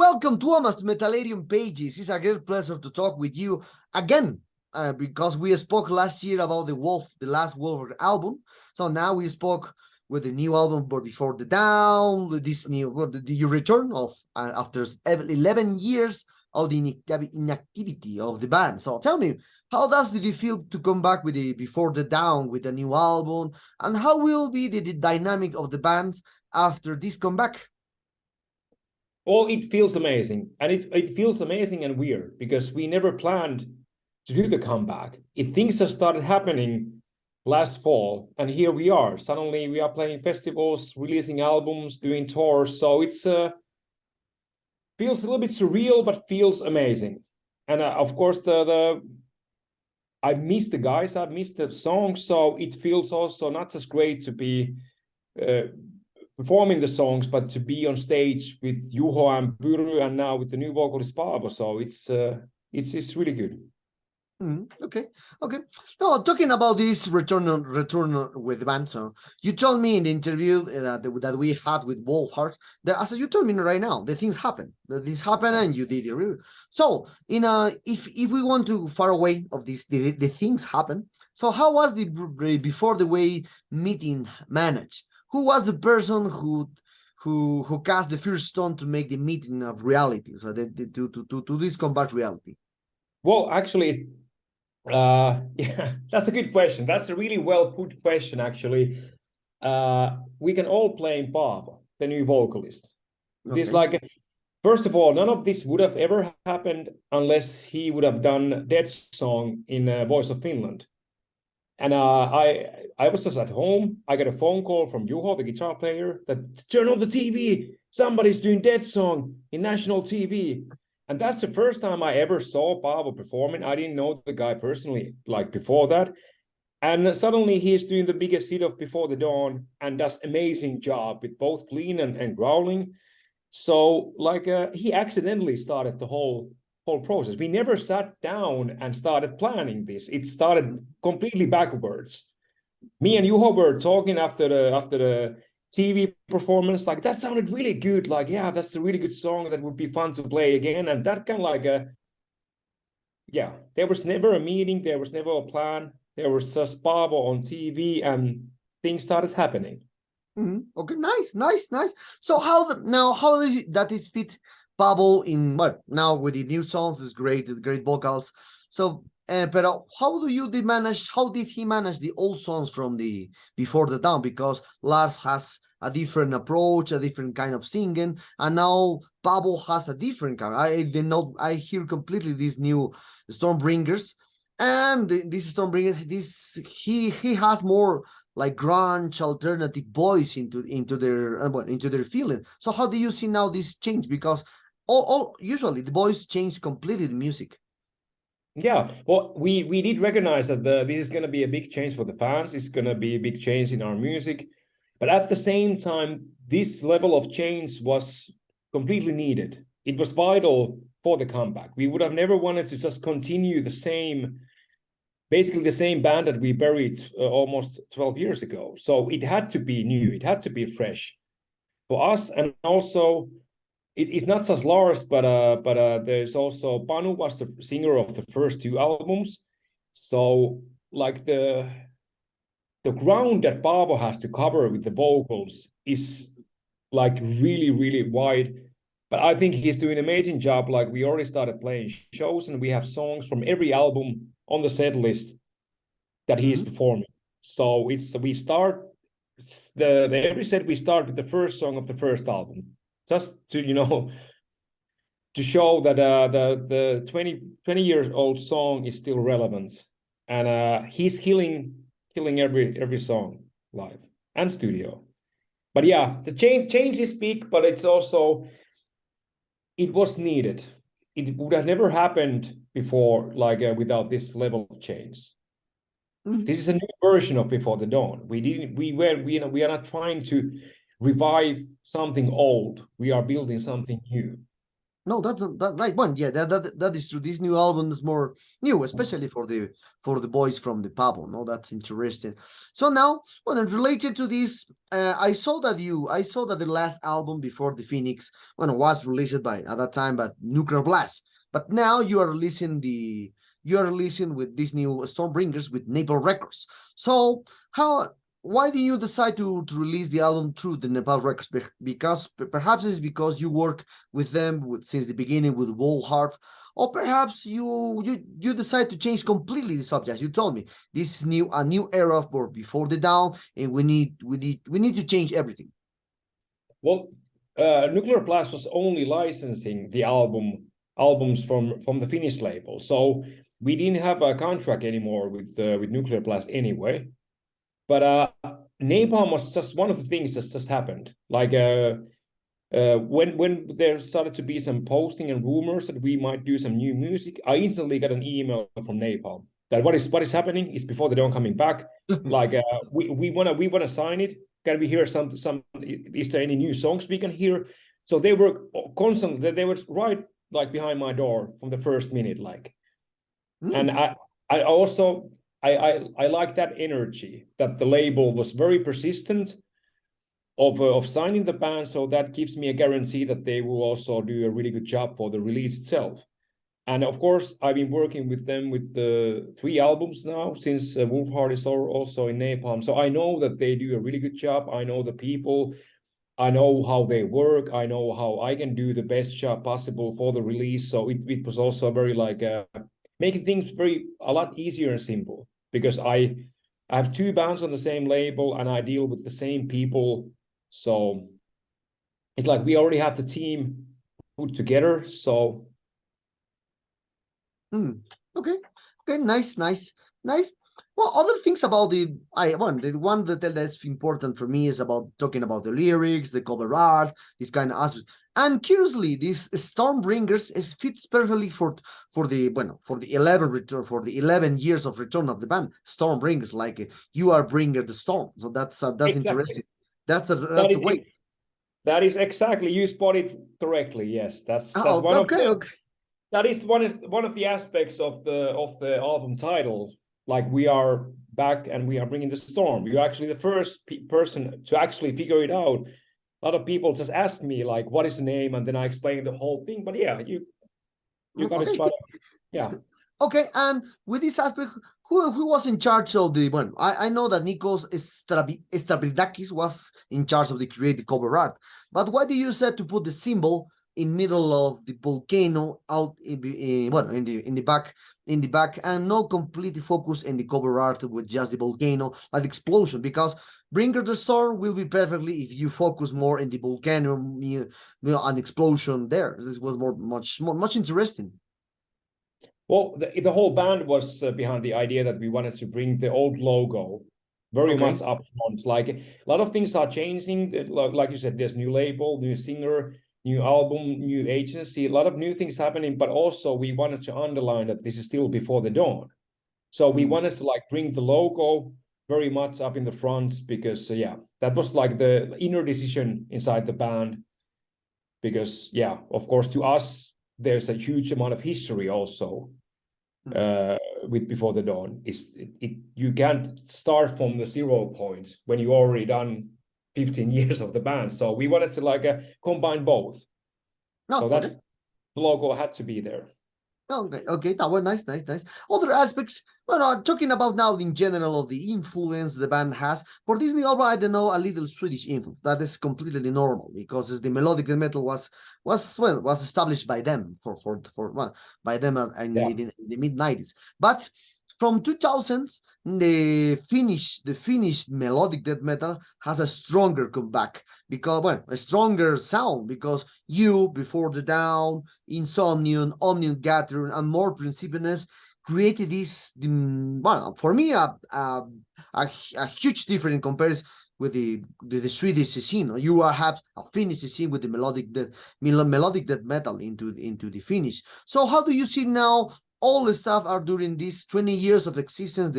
welcome, Tuomas, to Metallarium Pages. It's a great pleasure to talk with you again, because we spoke last year about the last Wolf album. So now we spoke with the new album, but Before the Down, this new, the return of, after 11 years of the inactivity of the band. So tell me, how does it feel to come back with the Before the Down, with a new album, and how will be the dynamic of the band after this comeback? Well, it feels amazing, and it feels amazing and weird because we never planned to do the comeback. Things have started happening last fall, and here we are. Suddenly we are playing festivals, releasing albums, doing tours. So it's feels a little bit surreal, but feels amazing. And of course, I miss the guys, I miss the songs. So it feels also not just great to be performing the songs, but to be on stage with Juho and Pyry, and now with the new vocalist Paavo. So it's really good. Okay. No, talking about this return with the band. So you told me in the interview that we had with Wolfhard that, as you told me right now, the things happen. This happened, and you did it. So if we want to far away of this, the things happen. So how was the Before the Way meeting managed? Who was the person who cast the first stone to make the meeting of reality, so to this combat reality? Well, actually, yeah, that's a good question. That's a really well put question, actually. We can all blame Paavo, the new vocalist. Okay. This, like, first of all, none of this would have ever happened unless he would have done Dead Song in Voice of Finland. And I was just at home. I got a phone call from Juho, the guitar player, that turn on the TV. Somebody's doing Dead Song in national TV. And that's the first time I ever saw Paavo performing. I didn't know the guy personally, like, before that. And suddenly he's doing the biggest hit of Before the Dawn and does amazing job with both clean and growling. So, like, he accidentally started the whole process. We never sat down and started planning this. It started completely backwards. Me and Juho were talking after the TV performance, like, that sounded really good. Like, yeah, that's a really good song that would be fun to play again. And that kind of like yeah, there was never a meeting. There was never a plan. There was just Paavo on TV and things started happening. Okay, nice. So how is it that it fit Paavo in, well, now with the new songs is great vocals. So, but how did he manage the old songs from the Before the Dawn? Because Lars has a different approach, a different kind of singing, and now Paavo has a different kind. I hear completely these new Stormbringers, and this Stormbringers, he has more like grunge alternative voice into their feeling. So how do you see now this change? Because usually the voice change completely the music. Yeah, well, we did recognize that this is going to be a big change for the fans. It's going to be a big change in our music, but at the same time, this level of change was completely needed. It was vital for the comeback. We would have never wanted to just continue basically the same band that we buried almost 12 years ago. So it had to be new. It had to be fresh for us. And also, it's not just Lars, but there's also Panu was the singer of the first two albums. So, like, the ground that Paavo has to cover with the vocals is, like, really, really wide. But I think he's doing an amazing job. Like, we already started playing shows, and we have songs from every album on the set list that he is performing. So every set we start with the first song of the first album, just to to show that the 20 years old song is still relevant, and he's killing every song live and studio. But yeah, the change is big, but it's also, it was needed. It would have never happened before, like, without this level of change. This is a new version of Before the Dawn. We are not trying to revive something old. We are building something new. No, that's that right one. Yeah, that is true. This new album is more new, especially for the boys from the Pablo. No, that's interesting. So now, well, and related to this, I saw that the last album before the Phoenix, was released by at that time, but Nuclear Blast. But now you are releasing with this new Stormbringers with Napalm Records. So why do you decide to release the album through the Nepal Records? Because perhaps it's because you work with them since the beginning with Wall Harp, or perhaps you decide to change completely the subject. You told me this is a new era for Before the Dawn, and we need to change everything. Well, Nuclear Blast was only licensing the albums from the Finnish label, so we didn't have a contract anymore with Nuclear Blast anyway. But Napalm was just one of the things that just happened. Like when there started to be some posting and rumors that we might do some new music, I instantly got an email from Napalm that what is happening is Before the Dawn coming back. Like we wanna sign it. Can we hear some? Is there any new songs we can hear? So they were constantly. They were right like behind my door from the first minute. Like, and I also. I like that energy that the label was very persistent of signing the band, so that gives me a guarantee that they will also do a really good job for the release itself. And of course, I've been working with them with the 3 albums now since Wolfheart is also in Napalm, so I know that they do a really good job. I know the people, I know how they work, I know how I can do the best job possible for the release. So it was also very like making things a lot easier and simple, because I have 2 bands on the same label and I deal with the same people. So it's like we already have the team put together. So okay, nice. Well, other things about the one that's important for me is about talking about the lyrics, the cover art, this kind of aspect. And curiously, this Stormbringers fits perfectly for the 11 years of return of the band. Stormbringers, like you are bringer the storm. So that's exactly. Interesting. That's a way. That is exactly, you spotted correctly. Yes, that's one okay, of okay. That is one of the aspects of the album title. Like, we are back and we are bringing the storm. You're actually the first person to actually figure it out. A lot of people just ask me like, what is the name? And then I explain the whole thing. But yeah, you got it spot on. Yeah. Okay, and with this aspect, who was in charge of the one? I know that Nikos Stavridakis was in charge of the creative cover art, but why do you say to put the symbol in middle of the volcano out in the back and not completely focus in the cover art with just the volcano, like explosion? Because Bringer the Storm will be perfectly if you focus more in the volcano, an explosion there. This was much interesting. Well, the whole band was behind the idea that we wanted to bring the old logo very much up front. Like, a lot of things are changing. Like you said, there's new label, new singer, new album, new agency, a lot of new things happening. But also we wanted to underline that this is still Before the Dawn. So we wanted to like bring the logo very much up in the front, because that was like the inner decision inside the band. Because of course, to us, there's a huge amount of history also with Before the Dawn. You can't start from the 0 point when you already done 15 years of the band. So we wanted to like combine both. So that the logo had to be there. Okay, that was nice. Other aspects, talking about now in general of the influence the band has for this new album, I don't know, a little Swedish influence. That is completely normal, because the melodic death metal was established by them by them in the mid-90s. But from 2000s, the Finnish melodic death metal has a stronger comeback, because a stronger sound, because Before the Dawn, Insomnium, Omnium Gathering, and more Principinus created this, for me, a huge difference in comparison with the Swedish scene. You have a Finnish scene with the melodic death metal into the Finnish. So how do you see now all the stuff are during these 20 years of existence,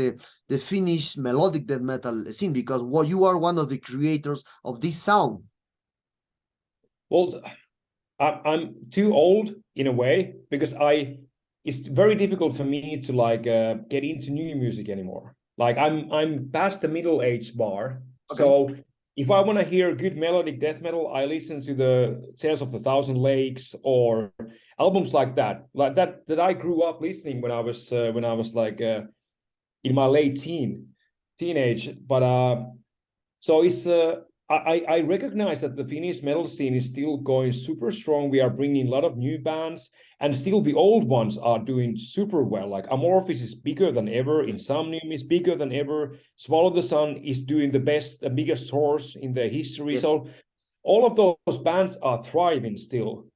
the Finnish melodic death metal scene, because you are one of the creators of this sound? Well, I'm too old in a way, because it's very difficult for me to like get into new music anymore. Like I'm past the middle-aged bar. Okay. So if I want to hear good melodic death metal, I listen to the Tales of the Thousand Lakes or albums like that I grew up listening when I was like in my late teenage. But so it's I recognize that the Finnish metal scene is still going super strong. We are bringing a lot of new bands, and still the old ones are doing super well. Like Amorphis is bigger than ever. Insomnium is bigger than ever. Swallow the Sun is doing the biggest tours in their history. Yes. So all of those bands are thriving still.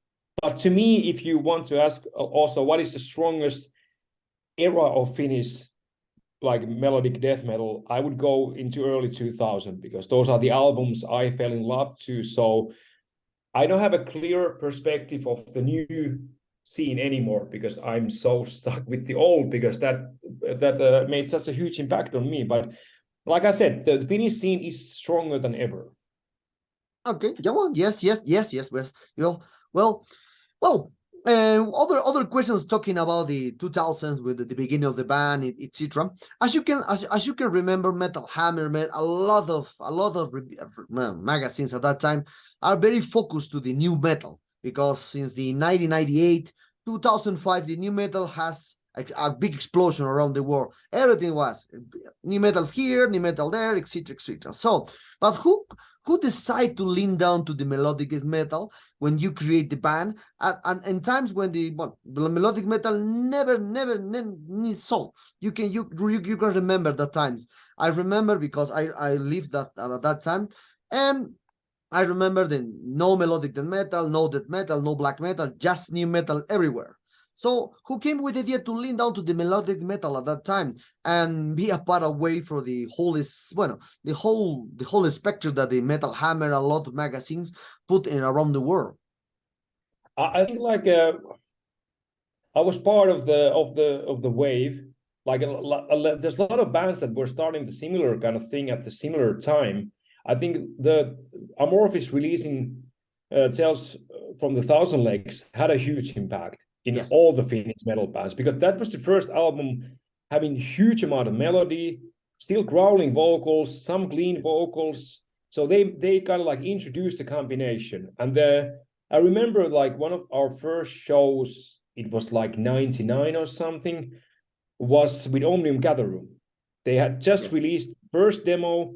But to me, if you want to ask also what is the strongest era of Finnish like melodic death metal, I would go into early 2000, because those are the albums I fell in love to. So I don't have a clear perspective of the new scene anymore, because I'm so stuck with the old, because that made such a huge impact on me. But like I said, the Finnish scene is stronger than ever. Okay. Yeah. Well. Yes. Well. Other questions talking about the 2000s with the beginning of the band, etc. As you can remember, Metal Hammer made a lot of magazines at that time are very focused to the new metal, because since the 1998 2005 the new metal has a big explosion around the world. Everything was new metal here, new metal there, etc., etc. So, but who decide to lean down to the melodic metal when you create the band, and times when the melodic metal never needs soul? You can remember the times. I remember because I lived that at that time, and I remember the no melodic death metal, no death metal, no black metal, just new metal everywhere. So who came with the idea to lean down to the melodic metal at that time and be a part away from the whole the whole spectrum that the Metal Hammer, a lot of magazines put in around the world? I think like I was part of the wave. Like there's a lot of bands that were starting the similar kind of thing at the similar time. I think the Amorphis releasing Tales from the Thousand Lakes had a huge impact in Yes. all the Finnish metal bands, because that was the first album having huge amount of melody, still growling vocals, some clean vocals. So they kind of like introduced the combination. And I remember like one of our first shows, it was like 99 or something, was with Omnium Gather Room. They had just released first demo,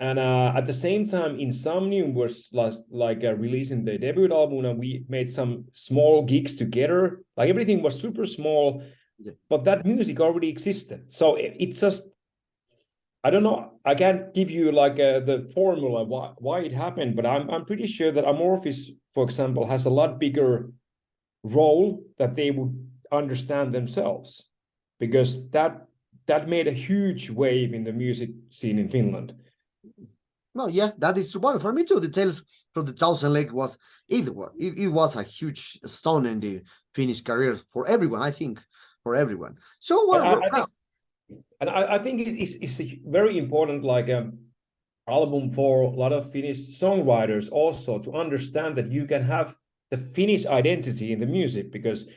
and at the same time Insomnium was like releasing the debut album, and we made some small gigs together. Like everything was super small, but that music already existed. So it's just, I don't know, I can't give you like the formula why it happened, but I'm pretty sure that Amorphis, for example, has a lot bigger role that they would understand themselves, because that made a huge wave in the music scene in Finland. No, yeah, that is true. For me too, the Tales from the Thousand Lake was it was a huge stone in the Finnish career for everyone. I think for everyone. So I think it's a very important like album for a lot of Finnish songwriters also to understand that you can have the Finnish identity in the music, because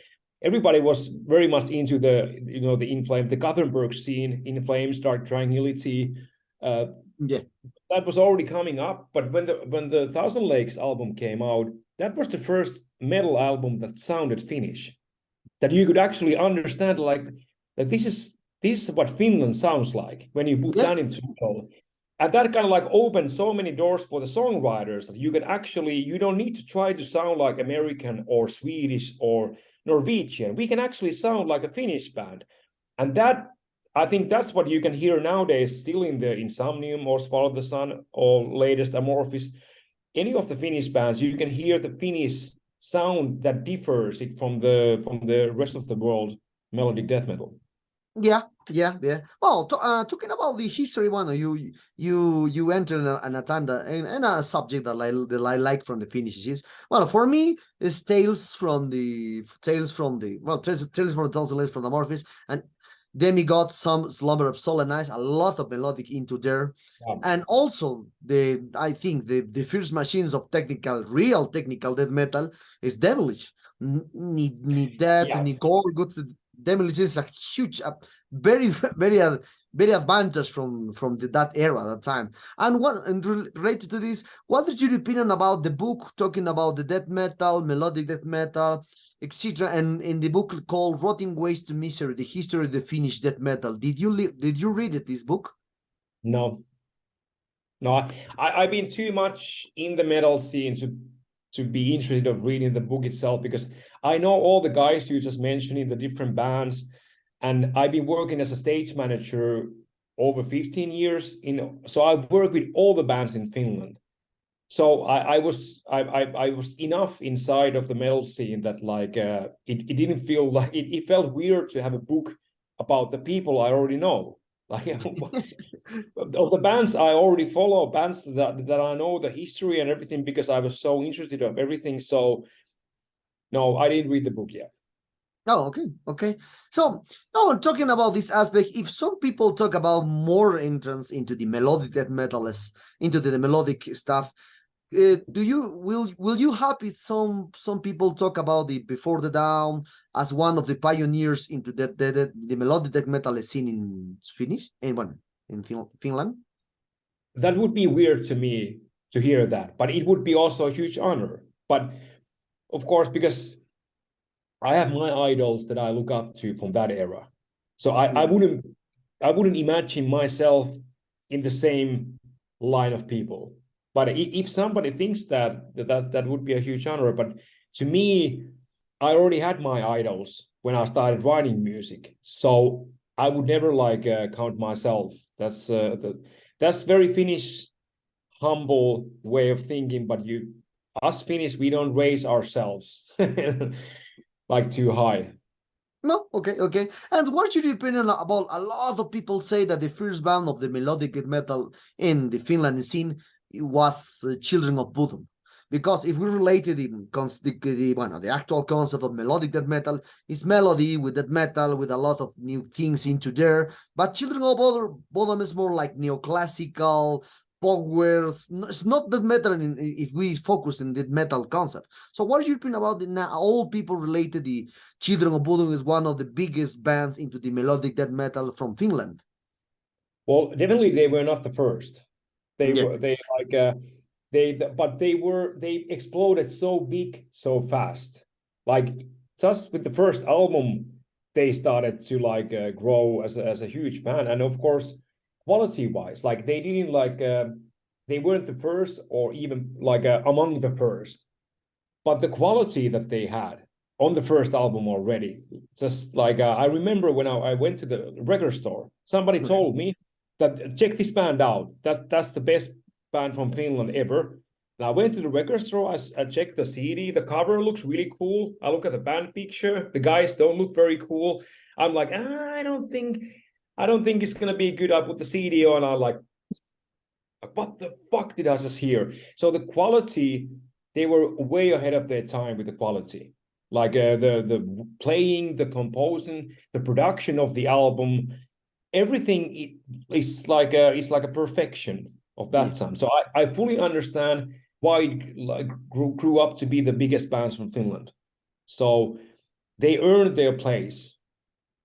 everybody was very much into the the In Flames, the Gothenburg scene, In Flames, Dark Tranquillity. That was already coming up, but when the Thousand Lakes album came out, that was the first metal album that sounded Finnish, that you could actually understand like that this is what Finland sounds like when you put that into metal. And that kind of like opened so many doors for the songwriters that you can actually, you don't need to try to sound like American or Swedish or Norwegian. We can actually sound like a Finnish band. And that, I think that's what you can hear nowadays, still in the Insomnium or Swallow the Sun or latest Amorphis. Any of the Finnish bands, you can hear the Finnish sound that differs it from the rest of the world melodic death metal. Yeah. Well, talking about the history one, you enter in a time that in a subject that I like from the Finnish is, well, for me it's Tales from the Thousand Lakes from the Amorphis, and Demigod, some Slumber of Soul and Ice, a lot of melodic into there. Yeah. And also I think the first machines of real technical death metal is Devilish. Ni death, Yeah. ni gore, good. Devilish is a huge, very, very advantage from that era, that time. And related to this, what is your opinion about the book talking about the death metal, melodic death metal, etc.? And in the book called "Rotting Ways to Misery: The History of the Finnish Death Metal." Did you read it, this book? No. I've been too much in the metal scene to be interested of reading the book itself, because I know all the guys you just mentioned in the different bands, and I've been working as a stage manager over 15 years. So I've worked with all the bands in Finland. So I was enough inside of the metal scene that like it didn't feel like it felt weird to have a book about the people I already know. Like of the bands I already follow, bands that I know the history and everything, because I was so interested of everything. So no, I didn't read the book yet. Oh, okay. So now talking about this aspect, if some people talk about more entrance into the melodic death metal, into the melodic stuff, will you happy some people talk about the Before the Dawn as one of the pioneers into the melodic death metal scene in Finnish in Finland? That would be weird to me to hear that, but it would be also a huge honor. But of course, because I have my idols that I look up to from that era, so I wouldn't imagine myself in the same line of people. But if somebody thinks that would be a huge honor. But to me, I already had my idols when I started writing music, so I would never like count myself. That's very Finnish, humble way of thinking. But us Finnish, we don't raise ourselves like too high. No, okay. And what's your opinion about a lot of people say that the first band of the melodic death metal in the Finland scene was Children of Bodom? Because if we related the actual concept of melodic death metal is melody with death metal with a lot of new things into there, but Children of Bodom is more like neoclassical power. It's not death metal if we focus in the metal concept. So what is your opinion about all people related the Children of Bodom is one of the biggest bands into the melodic death metal from Finland? Well, definitely they were not the first. They Yeah. were they exploded so big so fast. Like just with the first album, they started to like grow as a huge band. And of course, quality wise, like they didn't like they weren't the first or even like among the first, but the quality that they had on the first album already, just like I remember when I went to the record store, somebody told me that check this band out. That's the best band from Finland ever. And I went to the record store. I checked the CD. The cover looks really cool. I look at the band picture. The guys don't look very cool. I'm like, I don't think it's gonna be good. I put the CD on. I'm like, what the fuck did I just hear? So the quality, they were way ahead of their time with the quality. Like the playing, the composing, the production of the album, everything is like a perfection of that time. So I fully understand why it like grew up to be the biggest bands from Finland. So they earned their place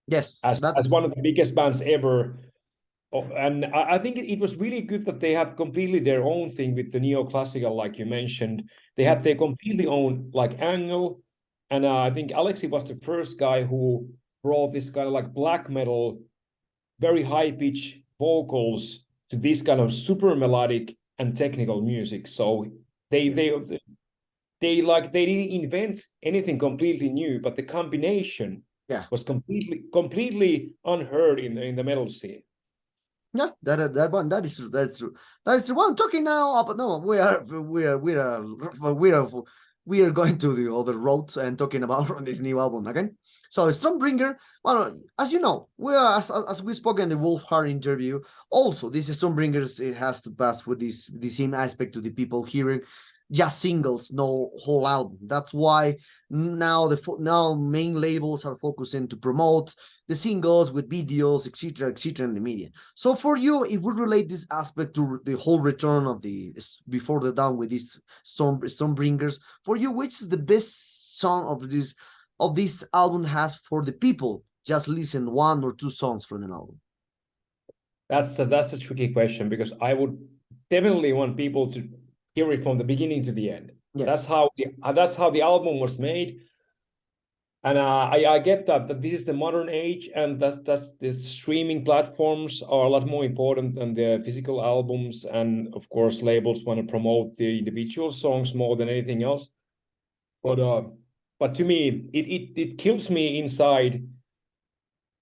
Yes, as one of the biggest bands ever. And I think it was really good that they had completely their own thing with the neoclassical, like you mentioned. They had their completely own like angle. And I think Alexi was the first guy who brought this kind of like black metal, very high pitch vocals to this kind of super melodic and technical music. So they didn't invent anything completely new, but the combination was completely unheard in the metal scene. Yeah, that is true. That's true. That's the one talking now. But no, we are going to the other roads and talking about this new album again. So Stormbringer, well, as you know, we are as we spoke in the Wolfhard interview. Also, this Stormbringers, it has to pass with this same aspect to the people hearing. just singles, no whole album. That's why now now main labels are focusing to promote the singles with videos, etc., in the media. So for you, it would relate this aspect to the whole return of the Before the Dawn with these Stormbringers. For you, which is the best song of this album has for the people? Just listen one or two songs from an album. That's a tricky question, because I would definitely want people to hear it from the beginning to the end. Yeah. That's how the album was made. And I get that this is the modern age, and that's the streaming platforms are a lot more important than the physical albums, and of course labels want to promote the individual songs more than anything else. But to me, it kills me inside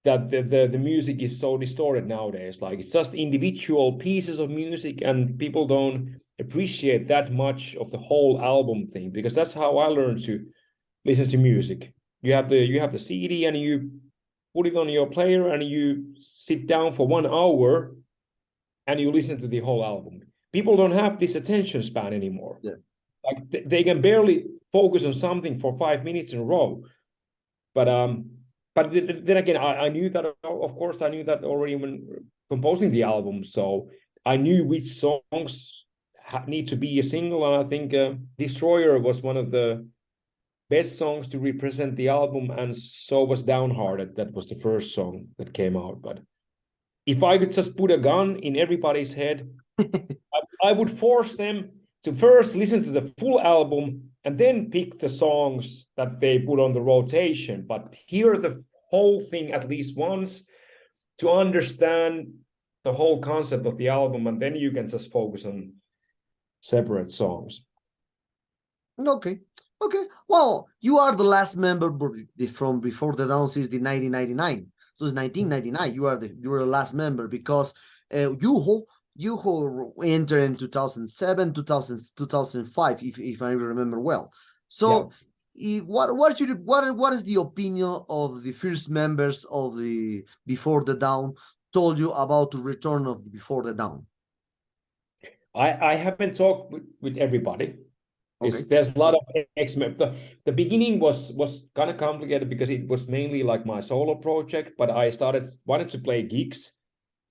that the music is so distorted nowadays. Like, it's just individual pieces of music, and people don't appreciate that much of the whole album thing, because that's how I learned to listen to music. You have the CD, and you put it on your player, and you sit down for 1 hour and you listen to the whole album. People don't have this attention span anymore. Yeah. Like, they can barely focus on something for 5 minutes in a row. But then again, I knew that, of course, I knew that already when composing the album. So I knew which songs need to be a single, and I think Destroyer was one of the best songs to represent the album, and so was Downhearted. That was the first song that came out. But if I could just put a gun in everybody's head, I would force them to first listen to the full album and then pick the songs that they put on the rotation, but hear the whole thing at least once to understand the whole concept of the album, and then you can just focus on separate songs. Okay. Well, you are the last member from Before the Dawn since the 1999. So it's 1999. You are the last member, because Juho entered in 2007, 2005, if I remember well. So yeah. What is the opinion of the first members of the Before the Dawn told you about the return of Before the Dawn? I haven't talked with everybody. Okay. There's a lot of the beginning was kind of complicated, because it was mainly like my solo project, but I wanted to play gigs,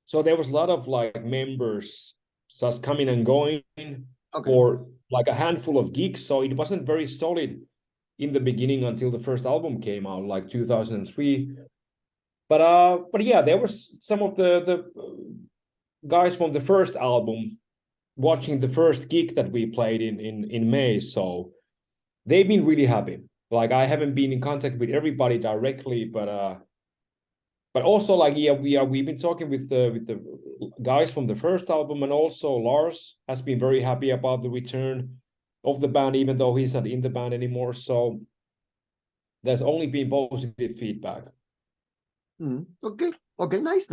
so there was a lot of like members just coming and going for like a handful of gigs. So it wasn't very solid in the beginning until the first album came out, like 2003. But yeah, there was some of the guys from the first album watching the first gig that we played in May, so they've been really happy. Like, I haven't been in contact with everybody directly, but also, like, yeah, we've been talking with the guys from the first album, and also Lars has been very happy about the return of the band, even though he's not in the band anymore. So there's only been positive feedback. Okay, nice.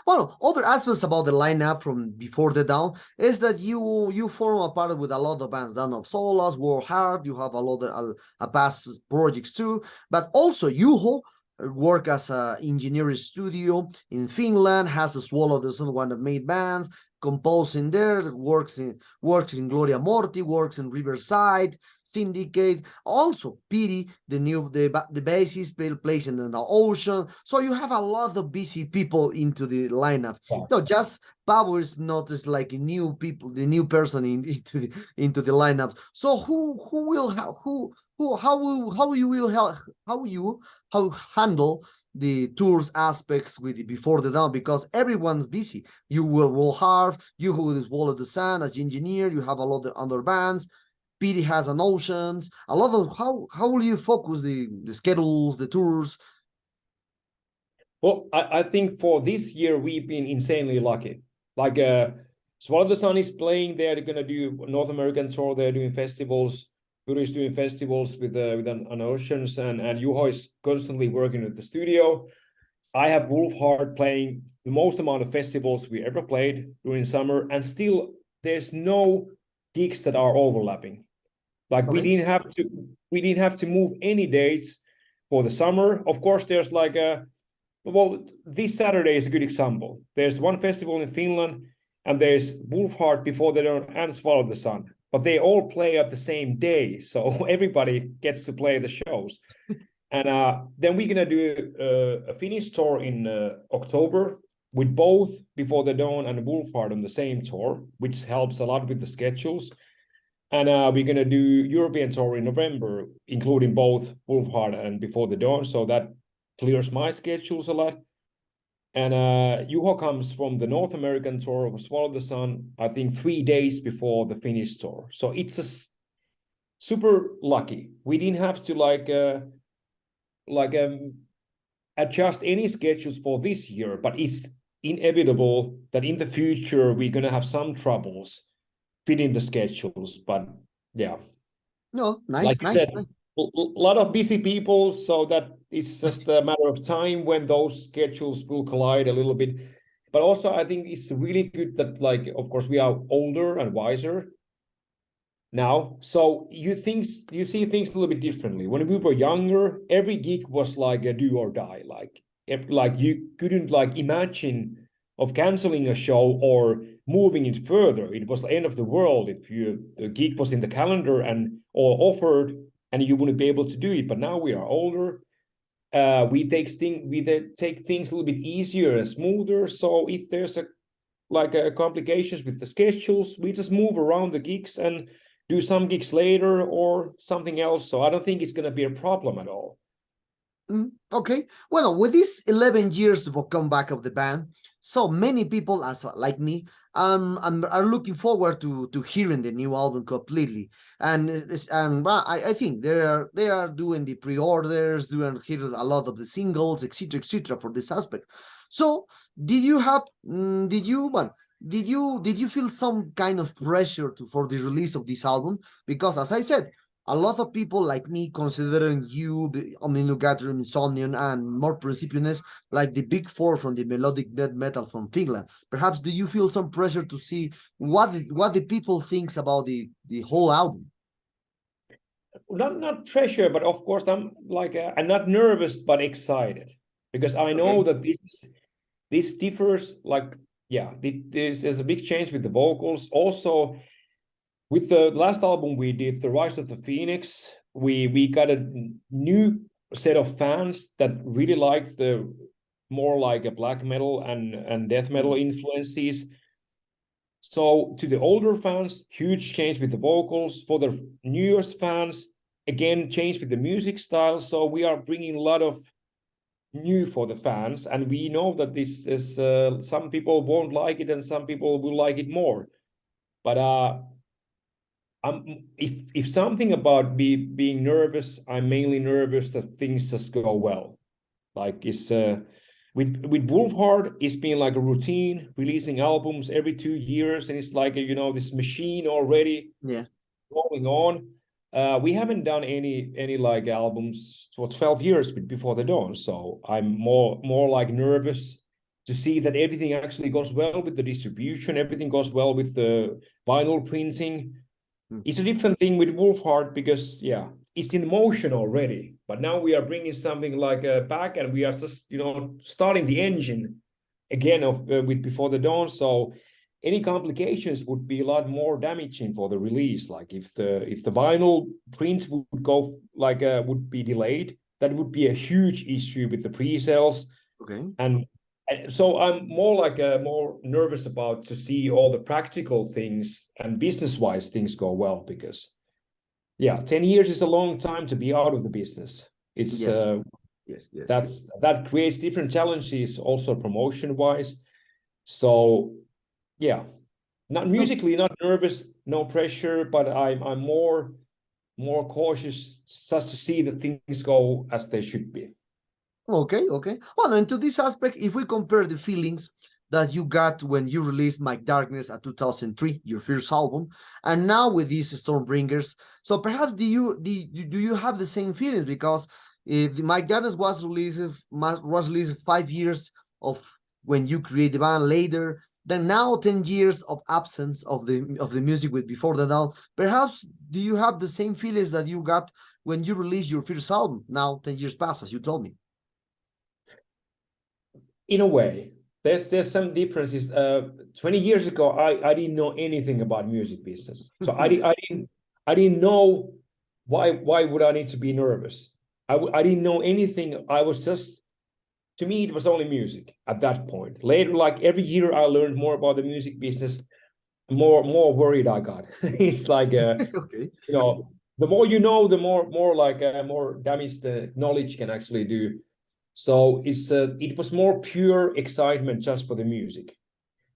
Well, other aspects about the lineup from Before the Dawn is that you form a part with a lot of bands, Dawn of Solace, War Hard. You have a lot of past projects too, but also Juho work as an engineering studio in Finland, has a Swallow the Sun, one of made bands, composing there, works in Gloria Morti, works in Riverside, Syndicate, also Piri, the bassist plays in the Ocean. So you have a lot of busy people into the lineup. Yeah. No, just Pablo is not just like a new people, the new person into the lineup. So how you handle the tours aspects with Before the Dawn, because everyone's busy. You will have you who is Wall of the Sun as engineer. You have a lot of other bands. Piri has an Oceans. A lot of how will you focus the schedules, the tours? Well, I think for this year we've been insanely lucky. Like Swallow the Sun is playing there. They're gonna do North American tour. They're doing festivals. Piri is doing festivals with an Oceans, and Juho is constantly working at the studio. I have Wolfheart playing the most amount of festivals we ever played during summer, and still there's no gigs that are overlapping. Like we didn't have to move any dates for the summer. Of course, there's like this Saturday is a good example. There's one festival in Finland, and there's Wolfheart Before the Dawn and Swallow the Sun. but they all play at the same day, so everybody gets to play the shows. And then we're gonna do a Finnish tour in October with both Before the Dawn and Wolfheart on the same tour, which helps a lot with the schedules. And we're gonna do European tour in November, including both Wolfheart and Before the Dawn, so that clears my schedules a lot. And Juho comes from the North American tour of Swallow the Sun, I think 3 days before the Finnish tour. So it's super lucky. We didn't have to adjust any schedules for this year, but it's inevitable that in the future we're gonna have some troubles fitting the schedules. But yeah, No, nice, like you nice, said, nice. a lot of busy people, so that it's just a matter of time when those schedules will collide a little bit. But also I think it's really good that, like, of course we are older and wiser now, so you see things a little bit differently. When we were younger, every gig was like a do or die. Like you couldn't like imagine of canceling a show or moving it further. It was the end of the world if the gig was in the calendar and or offered and you wouldn't be able to do it. But now we are older. We take things a little bit easier and smoother. So if there's complications with the schedules, we just move around the gigs and do some gigs later or something else. So I don't think it's going to be a problem at all. Okay. Well, with these 11 years of a comeback of the band, so many people, as like me, are looking forward to hearing the new album completely. And I think they are doing the pre-orders, doing hear a lot of the singles, etc., for this aspect. So, did you feel some kind of pressure for the release of this album? Because, as I said, a lot of people like me considering you, Omninugatorium, Insomnium, and more Principium like the big four from the melodic death metal from Finland. Perhaps do you feel some pressure to see what the people thinks about the whole album? Not pressure, but of course I'm not nervous but excited, because I know that this differs. This is a big change with the vocals. Also, with the last album we did, The Rise of the Phoenix, we got a new set of fans that really like the more like a black metal and death metal influences. So to the older fans, huge change with the vocals. For the newest fans, again, change with the music style. So we are bringing a lot of new for the fans, and we know that this is some people won't like it and some people will like it more. But if something about me being nervous, I'm mainly nervous that things just go well. Like it's with Wolfheart, it's been like a routine, releasing albums every 2 years, and it's like this machine already going on. We haven't done any like albums for 12 years before the dawn, so I'm more like nervous to see that everything actually goes well with the distribution, everything goes well with the vinyl printing. It's a different thing with Wolfheart because it's in motion already, but now we are bringing something like back, and we are just starting the engine again with Before the Dawn. So any complications would be a lot more damaging for the release. Like if the vinyl print would go would be delayed, that would be a huge issue with the pre-sales. And so I'm more nervous about to see all the practical things and business-wise things go well, because 10 years is a long time to be out of the business. It's that creates different challenges also promotion-wise. So not musically, not nervous, no pressure, but I'm more cautious just to see that things go as they should be. Okay. Well, and to this aspect, if we compare the feelings that you got when you released My Darkness at 2003, your first album, and now with these Stormbringers, so perhaps do you have the same feelings? Because if My Darkness was released 5 years of when you create the band later, then now 10 years of absence of the music with Before the Dawn, perhaps do you have the same feelings that you got when you released your first album? Now 10 years pass, as you told me. In a way, there's some differences. 20 years ago, I didn't know anything about music business, so I didn't know why would I need to be nervous. I didn't know anything. I was just, to me, it was only music at that point. Later, like every year, I learned more about the music business. More worried I got. It's like Okay. you know, the more you know, the more damage the knowledge can actually do. So it was more pure excitement just for the music,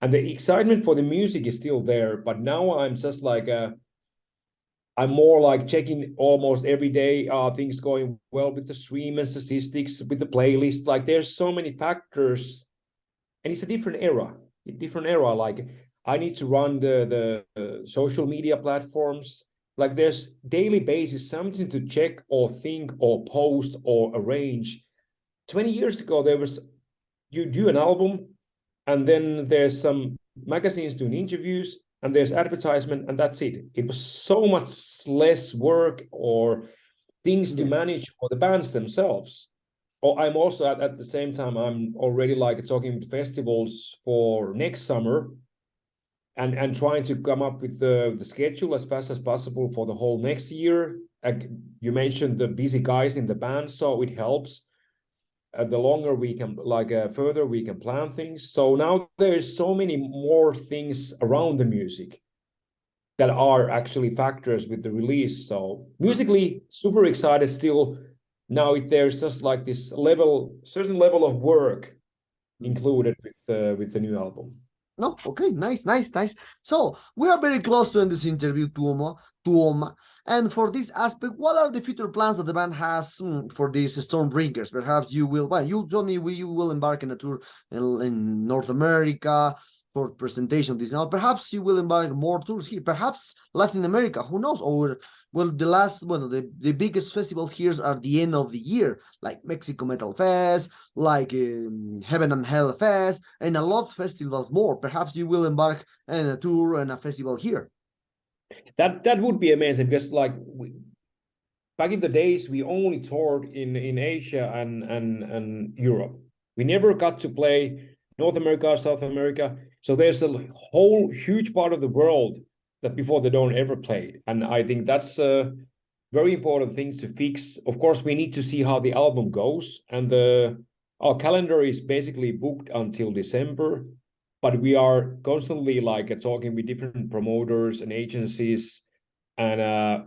and the excitement for the music is still there. But now I'm just like I'm more like checking almost every day. Are things going well with the stream and statistics, with the playlist? Like there's so many factors, and it's a different era. Like I need to run the social media platforms. Like there's daily basis something to check or think or post or arrange. 20 years ago, there was, you do an album, and then there's some magazines doing interviews, and there's advertisement, and that's it. It was so much less work or things to manage for the bands themselves. Or I'm also at the same time, I'm already like talking with festivals for next summer, and trying to come up with the schedule as fast as possible for the whole next year. You mentioned the busy guys in the band, so it helps. The longer we can, further we can plan things. So now there's so many more things around the music that are actually factors with the release. So musically, super excited still. Now there's just like this certain level of work included with the new album. No, okay, nice. So we are very close to end this interview, Tuoma. And for this aspect, what are the future plans that the band has for these Stormbringers? Perhaps you will, well, you told me you will embark in a tour in North America for presentation this now. Perhaps you will embark more tours here, perhaps Latin America, who knows? Or well, the biggest festivals here are the end of the year, like Mexico Metal Fest, like Heaven and Hell Fest, and a lot of festivals more. Perhaps you will embark on a tour and a festival here. That would be amazing, because like back in the days, we only toured in Asia and Europe. We never got to play North America, South America. So there's a whole huge part of the world that Before the Dawn ever played. And I think that's a very important thing to fix. Of course, we need to see how the album goes. And our calendar is basically booked until December. But we are constantly like talking with different promoters and agencies. And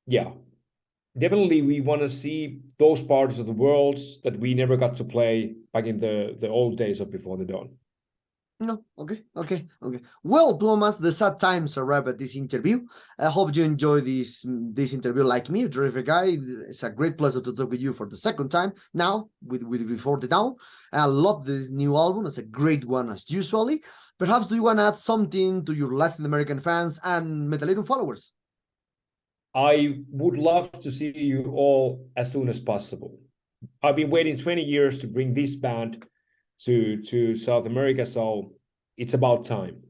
yeah, definitely we want to see those parts of the world that we never got to play back in the old days of Before the Dawn. No, okay. Well, Tuomas, the sad times are up at this interview. I hope you enjoy this interview like me, a terrific guy. It's a great pleasure to talk with you for the second time now with Before the Dawn. I love this new album. It's a great one as usually. Perhaps do you want to add something to your Latin American fans and Metalero followers? I would love to see you all as soon as possible. I've been waiting 20 years to bring this band to South America, so it's about time.